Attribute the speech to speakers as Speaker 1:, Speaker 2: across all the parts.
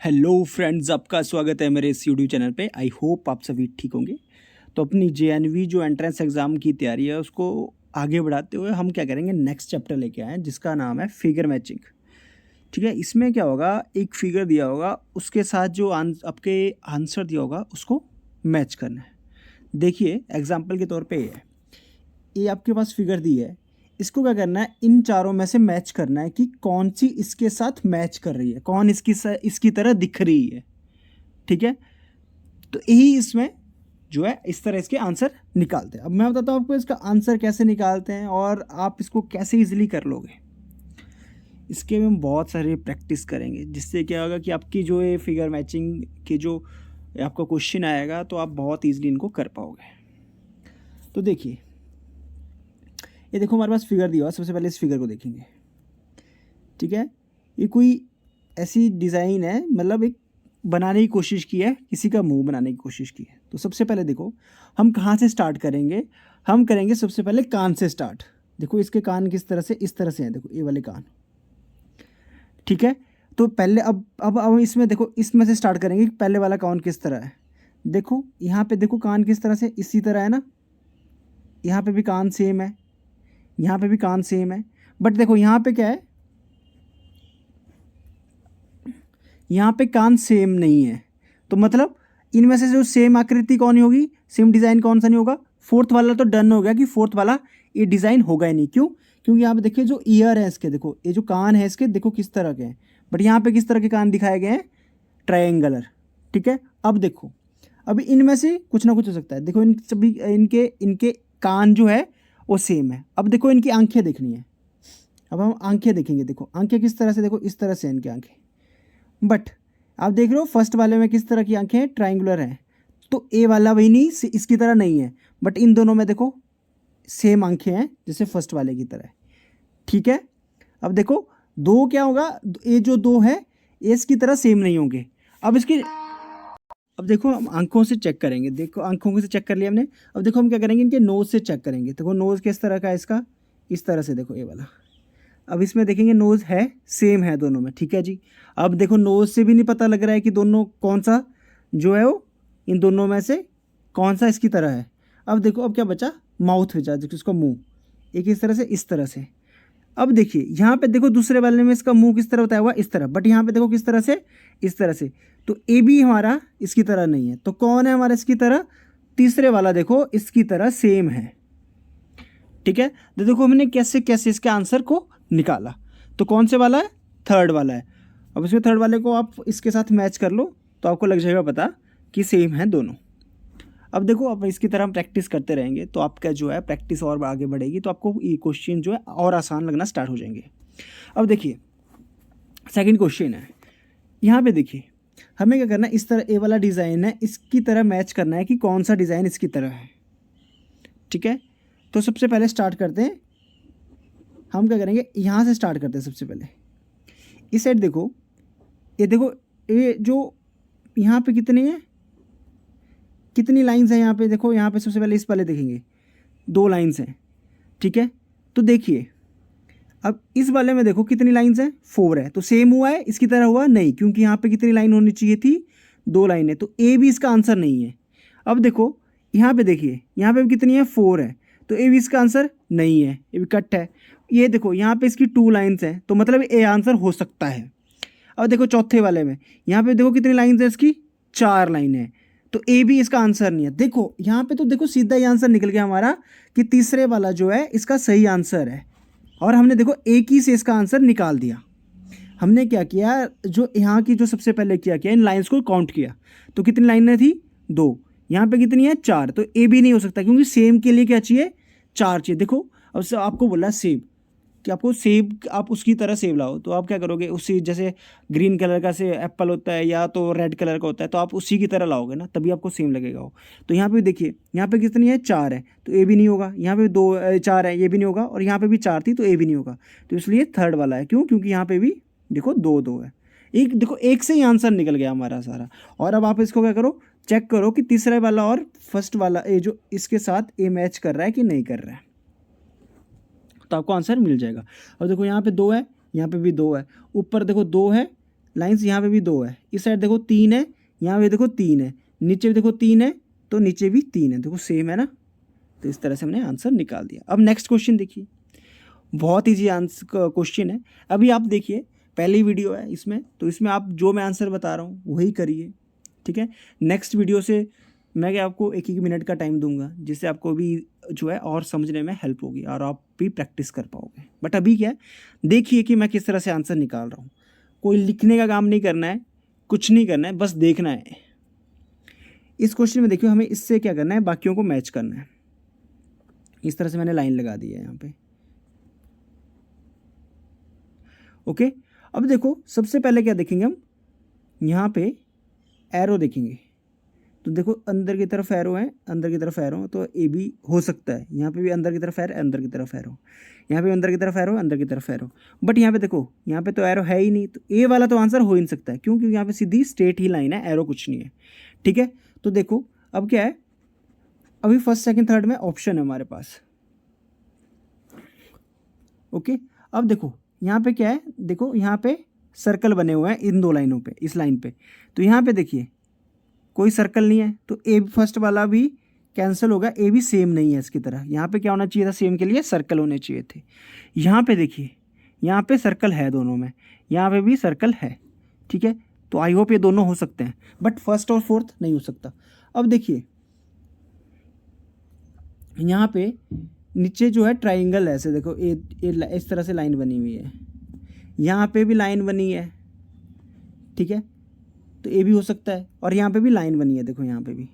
Speaker 1: Hello friends, आपका स्वागत है मेरे इस यूट्यूब चैनल पे। आई होप आप सभी ठीक होंगे। तो अपनी जेएनवी जो एंट्रेंस एग्ज़ाम की तैयारी है उसको आगे बढ़ाते हुए हम क्या करेंगे, नेक्स्ट चैप्टर लेके आए हैं जिसका नाम है फिगर मैचिंग। ठीक है, इसमें क्या होगा, एक फिगर दिया होगा, उसके साथ जो आपके आंसर दिया होगा उसको मैच करना है। देखिए एग्जाम्पल के तौर पे ये आपके पास फिगर दी है, इसको क्या करना है, इन चारों में से मैच करना है कि कौन सी इसके साथ मैच कर रही है, कौन इसकी तरह दिख रही है। ठीक है, तो यही इसमें जो है इस तरह इसके आंसर निकालते हैं। अब मैं बताता हूँ आपको इसका आंसर कैसे निकालते हैं और आप इसको कैसे इजीली कर लोगे। इसके में हम बहुत सारे प्रैक्टिस करेंगे, जिससे क्या होगा कि आपकी जो ये फिगर मैचिंग के जो आपका क्वेश्चन आएगा तो आप बहुत ईजिली इनको कर पाओगे। तो देखिए, ये देखो हमारे पास फिगर दिया हुआ, सबसे पहले इस फिगर को देखेंगे। ठीक है, ये कोई ऐसी डिज़ाइन है, मतलब एक बनाने की कोशिश की है, किसी का मुंह बनाने की कोशिश की है। तो सबसे पहले देखो हम कहाँ से स्टार्ट करेंगे, हम करेंगे सबसे पहले कान से स्टार्ट। देखो इसके कान किस तरह से, इस तरह से हैं, देखो ये वाले कान। ठीक है, तो पहले अब हम इसमें देखो, इसमें से स्टार्ट करेंगे कि पहले वाला कान किस तरह है। देखो यहाँ पे देखो कान किस तरह से, इसी तरह है ना। यहाँ पे भी कान सेम है, यहाँ पे भी कान सेम है, बट देखो यहाँ पे क्या है, यहाँ पे कान सेम नहीं है। तो मतलब इनमें से जो सेम आकृति कौन होगी, सेम डिज़ाइन कौन सा नहीं होगा। फोर्थ वाला तो डन हो गया कि फोर्थ वाला ये डिज़ाइन होगा ही नहीं। क्यों? क्योंकि यहाँ पे देखिए जो ईयर है इसके, देखो ये जो कान है इसके, देखो किस तरह के हैं, बट यहाँ पे किस तरह के कान दिखाए गए हैं, ट्रायंगुलर। ठीक है, अब देखो अब इनमें से कुछ ना कुछ हो सकता है। देखो इन सभी इनके इनके कान जो है वो सेम है। अब देखो इनकी आंखें देखनी है, अब हम आंखें देखेंगे। देखो आंखें किस तरह से, देखो इस तरह से इनकी आंखें, बट आप देख रहे हो फर्स्ट वाले में किस तरह की आंखें हैं, ट्रायंगुलर हैं। तो ए वाला भी नहीं, इसकी तरह नहीं है, बट इन दोनों में देखो सेम आंखें हैं जैसे फर्स्ट वाले की तरह। ठीक है, अब देखो दो क्या होगा, ये जो दो है ये इसकी तरह सेम नहीं होंगे। अब इसकी, अब देखो हम आंखों से चेक करेंगे। देखो आंखों से चेक कर लिया हमने। अब देखो हम क्या करेंगे, इनके नोज़ से चेक करेंगे। देखो नोज़ किस तरह का है इसका, इस तरह से, देखो ये वाला। अब इसमें देखेंगे नोज़ है सेम है दोनों में। ठीक है जी, अब देखो नोज़ से भी नहीं पता लग रहा है कि दोनों कौन सा जो है वो इन दोनों में से कौन सा इसकी तरह है। अब देखो अब क्या बचा, माउथ बचा, देखो इसका मुंह एक इस तरह से, इस तरह से। अब देखिए यहाँ पे देखो दूसरे वाले में इसका मुंह किस तरह बताया हुआ, इस तरह, बट यहाँ पे देखो किस तरह से, इस तरह से। तो ए भी हमारा इसकी तरह नहीं है, तो कौन है हमारा इसकी तरह, तीसरे वाला देखो इसकी तरह सेम है। ठीक है, तो देखो हमने कैसे कैसे इसके आंसर को निकाला। तो कौन से वाला है, थर्ड वाला है। अब इसमें थर्ड वाले को आप इसके साथ मैच कर लो तो आपको लग जाएगा पता कि सेम है दोनों। अब देखो अब इसकी तरह हम प्रैक्टिस करते रहेंगे तो आपका जो है प्रैक्टिस और आगे बढ़ेगी, तो आपको ये क्वेश्चन जो है और आसान लगना स्टार्ट हो जाएंगे। अब देखिए सेकंड क्वेश्चन है, यहाँ पे देखिए हमें क्या करना है, इस तरह ए वाला डिज़ाइन है, इसकी तरह मैच करना है कि कौन सा डिज़ाइन इसकी तरह है। ठीक है, तो सबसे पहले स्टार्ट करते हैं, हम क्या करेंगे, यहाँ से स्टार्ट करते हैं। सबसे पहले इस साइड देखो, ये देखो ये जो यहाँ पे कितनी लाइंस हैं यहाँ पे, देखो यहाँ पे सबसे पहले इस वाले देखेंगे 2 लाइंस हैं। ठीक है, तो देखिए अब इस वाले में देखो कितनी लाइंस हैं, 4 है। तो सेम हुआ है इसकी तरह, हुआ नहीं, क्योंकि यहाँ पे कितनी लाइन होनी चाहिए थी, 2 लाइन है। तो ए भी इसका आंसर नहीं है। अब देखो यहाँ पे देखिए, यहाँ पे भी कितनी है, 4 है, तो ए भी इसका आंसर नहीं है, ये भी कट है। ये देखो यहाँ पे इसकी 2 लाइंस हैं, तो मतलब ए आंसर हो सकता है। अब देखो चौथे वाले में, यहाँ पे देखो कितनी लाइंस है इसकी, 4 लाइन है, तो ए भी इसका आंसर नहीं है। देखो यहाँ पे तो देखो सीधा ही आंसर निकल गया हमारा कि तीसरे वाला जो है इसका सही आंसर है। और हमने देखो एक ही से इसका आंसर निकाल दिया। हमने क्या किया, जो यहाँ की जो सबसे पहले किया इन लाइंस को काउंट किया, तो कितनी लाइनें थी, 2, यहाँ पे कितनी है, 4। तो ए भी नहीं हो सकता, क्योंकि सेम के लिए क्या चाहिए, 4 चाहिए। देखो अब से आपको बोला सेब, कि आपको सेब आप उसकी तरह सेब लाओ, तो आप क्या करोगे, उसी जैसे ग्रीन कलर का से एप्पल होता है या तो रेड कलर का होता है, तो आप उसी की तरह लाओगे ना, तभी आपको सेम लगेगा वो। तो यहाँ पे देखिए यहाँ पे कितनी है, 4 है, तो ए भी नहीं होगा। यहाँ पे 4 है, ये भी नहीं होगा, और यहाँ पे भी 4 थी, तो ए भी नहीं होगा। तो इसलिए थर्ड वाला है। क्यों? क्योंकि यहाँ पे भी देखो 2 है। एक देखो एक से ही आंसर निकल गया हमारा सारा। और अब आप इसको क्या करो, चेक करो कि तीसरा वाला और फर्स्ट वाला ये जो इसके साथ ए मैच कर रहा है कि नहीं कर रहा है, तो आपको आंसर मिल जाएगा। और देखो यहाँ पे 2 है, यहाँ पे भी 2 है, ऊपर देखो 2 है, लाइंस यहाँ पे भी 2 है, इस साइड देखो 3 है, यहाँ पे देखो 3 है, नीचे भी देखो 3 है, तो नीचे भी 3 है, देखो सेम है ना। तो इस तरह से हमने आंसर निकाल दिया। अब नेक्स्ट क्वेश्चन देखिए, बहुत ईजी आंसर क्वेश्चन है। अभी आप देखिए पहली वीडियो है इसमें, तो इसमें आप जो मैं आंसर बता रहा हूँ वही करिए, ठीक है। नेक्स्ट वीडियो से मैं क्या आपको 1-1 मिनट का टाइम दूंगा, जिससे आपको भी जो है और समझने में हेल्प होगी और आप भी प्रैक्टिस कर पाओगे। बट अभी क्या है, देखिए कि मैं किस तरह से आंसर निकाल रहा हूँ। कोई लिखने का काम नहीं करना है, कुछ नहीं करना है, बस देखना है। इस क्वेश्चन में देखियो हमें इससे क्या करना है, बाकियों को मैच करना है। इस तरह से मैंने लाइन लगा दी है यहाँ पे, ओके। अब देखो सबसे पहले क्या देखेंगे हम, यहाँ पे एरो देखेंगे। तो देखो अंदर की तरफ एरो है, अंदर की तरफ एरो, तो ए भी हो सकता है। यहाँ पे भी अंदर की तरफ एरो, अंदर की तरफ एरो, यहाँ पे अंदर की तरफ एरो, अंदर की तरफ एरो। बट यहाँ पे देखो, यहाँ पे तो एरो है ही नहीं, तो ए वाला तो आंसर हो ही नहीं सकता है। क्यों? क्योंकि यहाँ पे सीधी स्ट्रेट ही लाइन है, एरो कुछ नहीं है, ठीक है। तो देखो अब क्या है, अभी फर्स्ट सेकंड थर्ड में ऑप्शन है हमारे पास, ओके। अब देखो यहाँ पे क्या है, देखो यहाँ पे सर्कल बने हुए हैं इन 2 लाइनों पे, इस लाइन पे। तो यहाँ पे देखिए कोई सर्कल नहीं है, तो ए फर्स्ट वाला भी कैंसिल होगा, ए भी सेम नहीं है इसकी तरह। यहाँ पे क्या होना चाहिए था, सेम के लिए सर्कल होने चाहिए थे। यहाँ पे देखिए, यहाँ पे सर्कल है दोनों में, यहाँ पे भी सर्कल है, ठीक है। तो आई होप ये दोनों हो सकते हैं, बट फर्स्ट और फोर्थ नहीं हो सकता। अब देखिए यहाँ पे नीचे जो है ट्राइंगल ऐसे देखो, इस तरह से लाइन बनी हुई है, यहाँ पे भी लाइन बनी है, ठीक है। तो ये भी हो सकता है, और यहाँ पे भी लाइन बनी है, देखो यहाँ पे भी।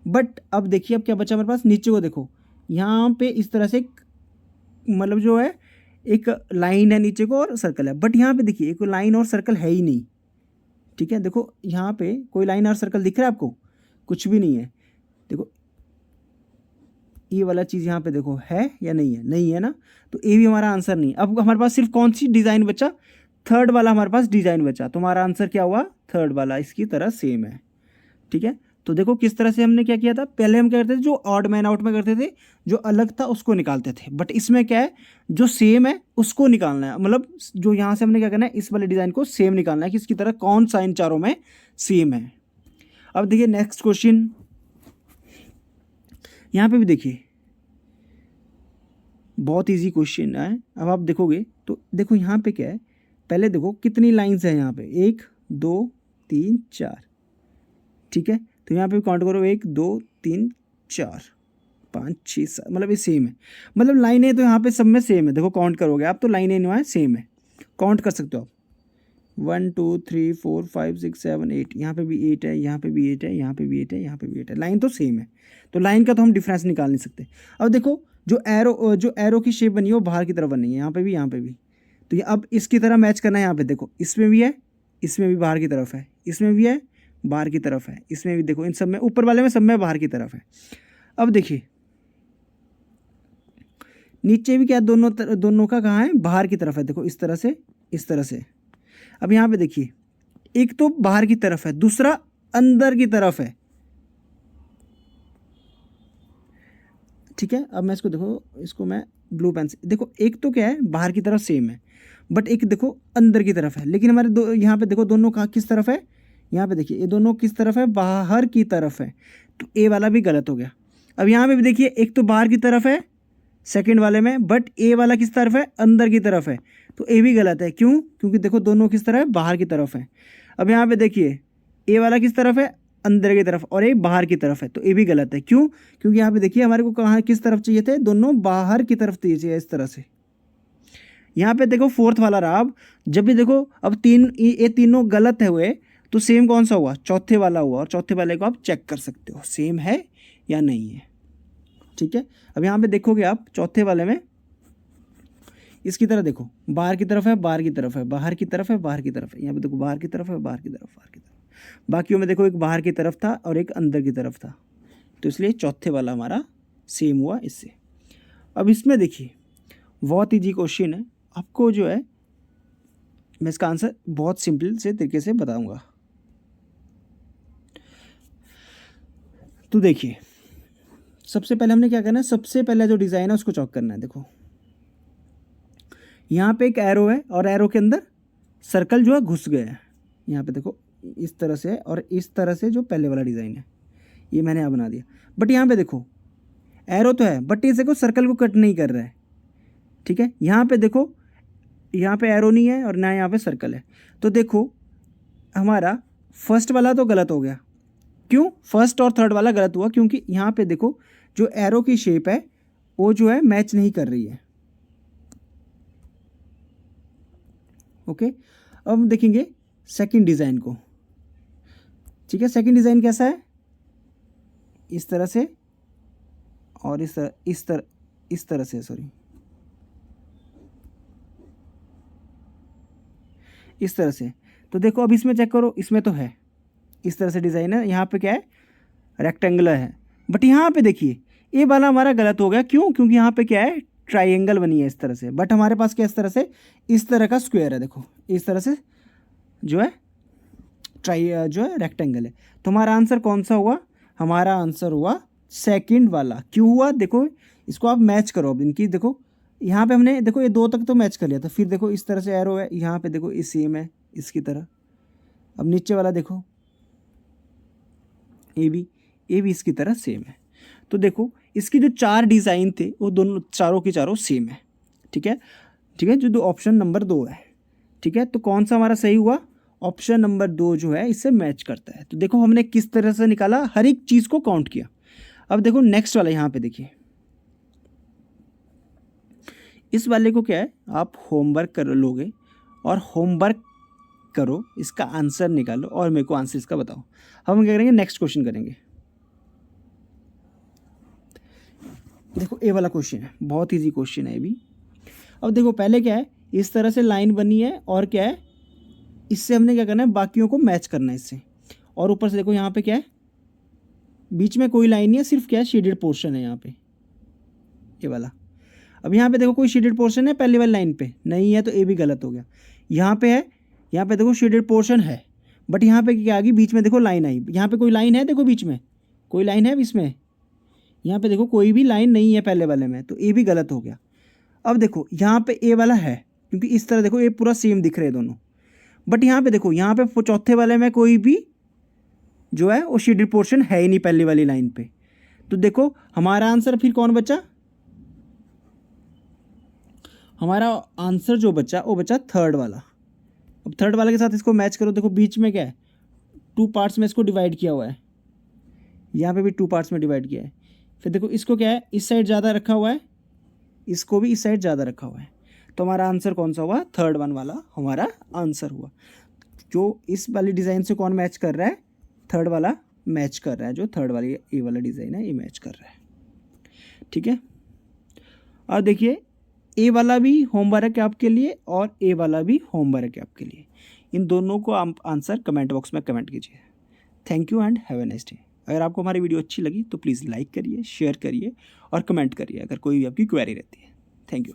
Speaker 1: बट अब देखिए अब क्या बचा हमारे पास, नीचे को देखो, यहाँ पे इस तरह से मतलब जो है एक लाइन है नीचे को और सर्कल है। बट यहाँ पे देखिए एक लाइन और सर्कल है ही नहीं, ठीक है। देखो यहाँ पे कोई लाइन और सर्कल दिख रहा है आपको? कुछ भी नहीं है। देखो ये वाला चीज़ यहाँ पे देखो है या नहीं है? नहीं है ना, तो ये भी हमारा आंसर नहीं। अब हमारे पास सिर्फ कौन सी डिज़ाइन बचा, थर्ड वाला हमारे पास डिज़ाइन बचा। तो हमारा आंसर क्या हुआ, थर्ड वाला इसकी तरह सेम है, ठीक है। तो देखो किस तरह से हमने क्या किया था, पहले हम क्या करते थे, जो ऑड मैन आउट में करते थे, जो अलग था उसको निकालते थे। बट इसमें क्या है, जो सेम है उसको निकालना है, मतलब जो यहाँ से हमने क्या करना है, इस वाले डिज़ाइन को सेम निकालना है कि इसकी तरह कौन सा इन चारों में सेम है। अब देखिए नेक्स्ट क्वेश्चन, यहाँ पे भी देखिए बहुत इजी क्वेश्चन है। अब आप देखोगे तो देखो यहाँ पे क्या है, पहले देखो कितनी लाइंस है यहाँ पे, 1 2 3 4, ठीक है। तो यहाँ पे काउंट करो, 1 2 3 4 5 6 7, मतलब ये सेम है, मतलब लाइनें तो यहाँ पे सब में सेम है। देखो काउंट करोगे आप तो लाइनें जो है सेम है, काउंट कर सकते हो आप, 1 2 3 4 5 6 7 8, यहाँ पे भी 8 है, यहाँ पे भी 8 है, यहाँ पे भी 8 है, यहाँ पे भी 8 है, लाइन तो सेम है। तो लाइन का तो हम डिफरेंस निकाल नहीं सकते। अब देखो जो एरो की शेप बनी है वो बाहर की तरफ बनी है, यहाँ पे भी, यहाँ पे भी। तो ये अब इसकी तरह मैच करना है। यहाँ पे देखो इसमें भी है, इसमें भी बाहर की तरफ है, इसमें भी है, बाहर की तरफ है, इसमें भी देखो, इन सब में, ऊपर वाले में सब में बाहर की तरफ है। अब देखिए नीचे भी क्या, दोनों का कहाँ है, बाहर की तरफ है, देखो इस तरह से, इस तरह से। अब यहाँ पे देखिए एक तो बाहर की तरफ है, दूसरा अंदर की तरफ है, ठीक है। अब मैं इसको देखो, इसको मैं ब्लू पेन से देखो, एक तो क्या है बाहर की तरफ सेम है, बट एक देखो अंदर की तरफ है। लेकिन हमारे दो यहाँ पे देखो दोनों कहाँ किस तरफ है, यहाँ पे देखिए ये दोनों किस तरफ है, बाहर की तरफ है। तो ए वाला भी गलत हो गया। अब यहाँ पे भी देखिए एक तो बाहर की तरफ है सेकंड वाले में, बट ए वाला किस तरफ है, अंदर की तरफ है। तो ए भी गलत है। क्यों? क्योंकि देखो दोनों किस तरफ है, बाहर की तरफ है। अब यहाँ पे देखिए ए वाला किस तरफ है, अंदर की तरफ, और ए बाहर की तरफ है। तो ए भी गलत है। क्यों? क्योंकि यहाँ पे देखिए हमारे को कहाँ किस तरफ चाहिए थे, दोनों बाहर की तरफ चाहिए, इस तरह से। यहाँ पे देखो फोर्थ वाला रहा। अब जब भी देखो अब ये तीनों गलत है हुए, तो सेम कौन सा हुआ, चौथे वाला हुआ। और चौथे वाले को आप चेक कर सकते हो सेम है या नहीं है, ठीक है। अब यहाँ पे देखोगे आप चौथे वाले में इसकी तरह देखो, बाहर की तरफ है, बाहर की तरफ है, बाहर की तरफ है, बाहर की तरफ है। यहाँ पे देखो बाहर की तरफ है, बाहर की तरफ, बाहर की तरफ। बाकियों में देखो एक बाहर की तरफ था और एक अंदर की तरफ था, तो इसलिए चौथे वाला हमारा सेम हुआ इससे। अब इसमें देखिए बहुत ईजी क्वेश्चन है, आपको जो है मैं इसका आंसर बहुत सिंपल से तरीके से बताऊंगा। तो देखिए सबसे पहले हमने क्या करना है, सबसे पहले जो डिज़ाइन है उसको चॉक करना है। देखो यहाँ पे एक एरो है और एरो के अंदर सर्कल जो है घुस गया है, यहाँ पे देखो इस तरह से और इस तरह से जो पहले वाला डिज़ाइन है ये मैंने यहाँ बना दिया। बट यहाँ पे देखो एरो तो है बट इसे को सर्कल को कट नहीं कर रहा है, ठीक है। यहाँ पे देखो यहाँ पे एरो नहीं है और ना यहाँ पे सर्कल है। तो देखो हमारा फर्स्ट वाला तो गलत हो गया। क्यों? फर्स्ट और थर्ड वाला गलत हुआ क्योंकि यहाँ पे देखो जो एरो की शेप है वो जो है मैच नहीं कर रही है। ओके, अब हम देखेंगे सेकंड डिज़ाइन को, ठीक है। सेकंड डिज़ाइन कैसा है? इस तरह से और इस तरह से सॉरी, इस तरह से। तो देखो अब इसमें चेक करो, इसमें तो है इस तरह से डिज़ाइन है, यहाँ पे क्या है रेक्टेंगुलर है। बट यहाँ पे देखिए ये वाला हमारा गलत हो गया। क्यों? क्योंकि यहाँ पे क्या है ट्राइंगल बनी है इस तरह से, बट हमारे पास क्या इस तरह से इस तरह का स्क्वायर है। देखो इस तरह से जो है जो है रेक्टेंगल है। तो हमारा आंसर कौन सा हुआ? हमारा आंसर हुआ सेकंड वाला। क्यों हुआ? देखो इसको आप मैच करो अब इनकी। देखो यहाँ पे हमने देखो ये दो तक तो मैच कर लिया था, फिर देखो इस तरह से एरो है, यहाँ पे देखो ये सेम है इसकी तरह। अब नीचे वाला देखो ये भी इसकी तरह सेम है। तो देखो इसकी जो चार डिज़ाइन थे वो दोनों चारों के चारों सेम है, ठीक है। ठीक है, जो ऑप्शन नंबर 2 है, ठीक है। तो कौन सा हमारा सही हुआ? ऑप्शन नंबर 2 जो है इससे मैच करता है। तो देखो हमने किस तरह से निकाला, हर एक चीज़ को काउंट किया। अब देखो नेक्स्ट वाला, यहाँ पे देखिए इस वाले को क्या है आप होमवर्क कर लोगे और होमवर्क करो, इसका आंसर निकालो और मेरे को आंसर इसका बताओ। हम क्या करेंगे, नेक्स्ट क्वेश्चन करेंगे। देखो ए वाला क्वेश्चन है, बहुत इजी क्वेश्चन है ये भी। अब देखो पहले क्या है इस तरह से लाइन बनी है और क्या है इससे हमने क्या करना है बाकियों को मैच करना है इससे। और ऊपर से देखो यहाँ पे क्या है बीच में कोई लाइन नहीं है, सिर्फ क्या है शेडेड पोर्शन है यहाँ पे ये वाला। अब यहाँ पे देखो कोई शेडेड पोर्शन है पहले वाली लाइन पे नहीं है, तो ये भी गलत हो गया। यहाँ पे है, यहाँ पे देखो शेडेड पोर्शन है बट यहाँ पे क्या आ गई बीच में देखो लाइन आई। यहाँ पे कोई लाइन है, देखो बीच में कोई लाइन है बीच में, यहाँ पे देखो कोई भी लाइन नहीं है पहले वाले में, तो ये भी गलत हो गया। अब देखो यहाँ पे ए वाला है क्योंकि इस तरह देखो ये पूरा सेम दिख रहे हैं दोनों। बट यहाँ पे देखो यहाँ पे चौथे वाले में कोई भी जो है वो शेडेड पोर्शन है ही नहीं पहली वाली लाइन पे। तो देखो हमारा आंसर फिर कौन बचा? हमारा आंसर जो बचा वो बचा थर्ड वाला। अब थर्ड वाले के साथ इसको मैच करो। देखो बीच में क्या है 2 पार्ट्स में इसको डिवाइड किया हुआ है, यहाँ पे भी 2 पार्ट्स में डिवाइड किया है। फिर देखो इसको क्या है इस साइड ज़्यादा रखा हुआ है, इसको भी इस साइड ज़्यादा रखा हुआ है। तो हमारा आंसर कौन सा हुआ? थर्ड वन वाला हमारा आंसर हुआ। जो इस वाली डिज़ाइन से कौन मैच कर रहा है? थर्ड वाला मैच कर रहा है, जो थर्ड वाली ए वाला डिज़ाइन है ये मैच कर रहा है, ठीक है। और देखिए ए वाला भी होमवर्क है आपके लिए और ए वाला भी होमवर्क है आपके लिए। इन दोनों को आप आंसर कमेंट बॉक्स में कमेंट कीजिए। Thank you and have a nice day. अगर आपको हमारी वीडियो अच्छी लगी तो प्लीज़ लाइक करिए, शेयर करिए और कमेंट करिए अगर कोई भी आपकी क्वेरी रहती है। Thank you.